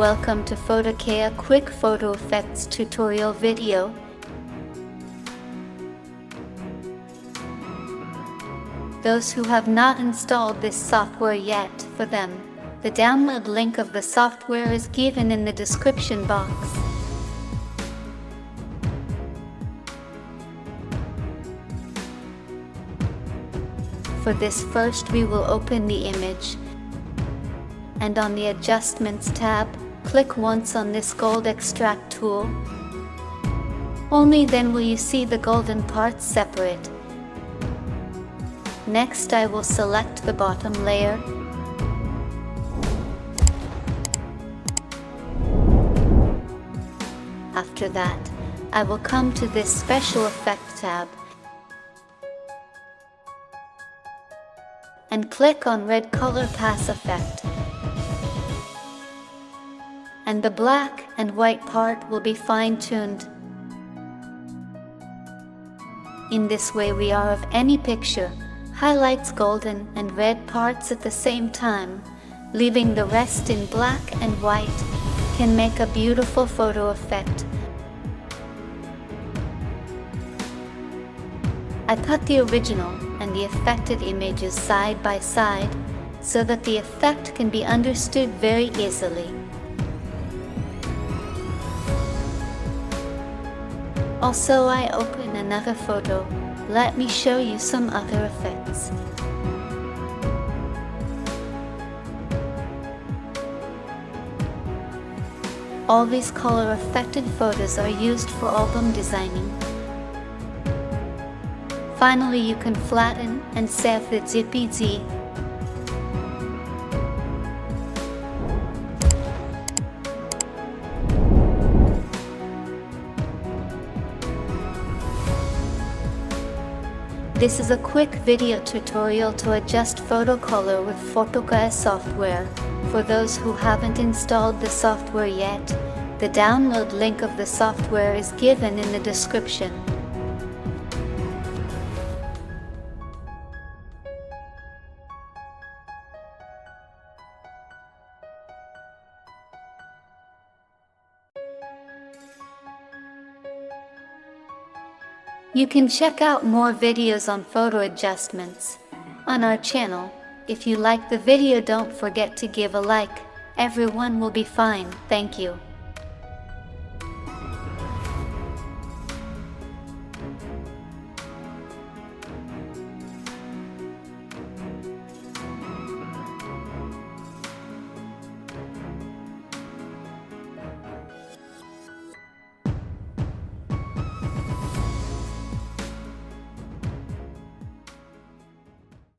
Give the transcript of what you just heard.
Welcome to PhotoKaya Quick Photo Effects tutorial video. Those who have not installed this software yet, for them, the download link of the software is given in the description box. For this, first we will open the image, and on the Adjustments tab, click once on this gold extract tool. Only then will you see the golden parts separate. Next, I will select the bottom layer. After that, I will come to this Special Effect tab and click on Red Color Pass Effect. And the black and white part will be fine-tuned. In this way, we are of any picture, highlights golden and red parts at the same time, leaving the rest in black and white, can make a beautiful photo effect. I put the original and the affected images side by side so that the effect can be understood very easily. Also, I open another photo. Let me show you some other effects. All these color affected photos are used for album designing. Finally, you can flatten and save the JPG. This is a quick video tutorial to adjust photo color with PhotoKaya software. For those who haven't installed the software yet, the download link of the software is given in the description. You can check out more videos on photo adjustments on our channel. If you like the video, don't forget to give a like. Everyone will be fine. Thank you.